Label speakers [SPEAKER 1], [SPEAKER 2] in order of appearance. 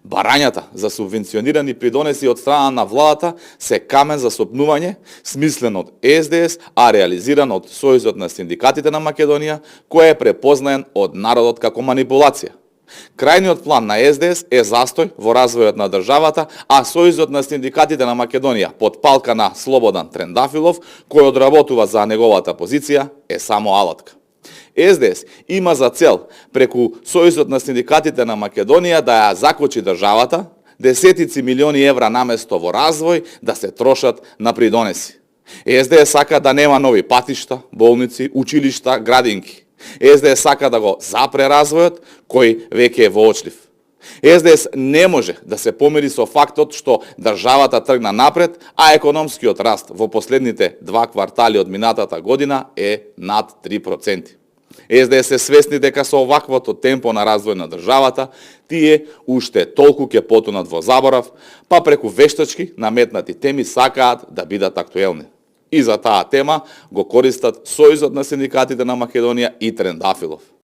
[SPEAKER 1] Барањата за субвенционирани придонеси од страна на владата се камен за сопнување, смислен од СДС, а реализиран од Сојузот на синдикатите на Македонија, кој е препознаен од народот како манипулација. Крајниот план на СДС е застој во развојот на државата, а Сојузот на синдикатите на Македонија, под палка на Слободан Трендафилов, кој одработува за неговата позиција, е само алатка. СДС има за цел преку Сојузот на синдикатите на Македонија да ја закочи државата, десетици милиони евра наместо во развој да се трошат на придонеси. СДС сака да нема нови патишта, болници, училишта, градинки. СДС сака да го запре развојот, кој веќе е воочлив. СДС не може да се помири со фактот што државата тргна напред, а економскиот раст во последните 2 квартали од минатата година е над 3%. СДС се свесни дека со оваквото темпо на развој на државата, тие уште толку ќе потонат во заборав, па преку вештачки наметнати теми сакаат да бидат актуелни. И за таа тема го користат Сојузот на синдикатите на Македонија и Трендафилов.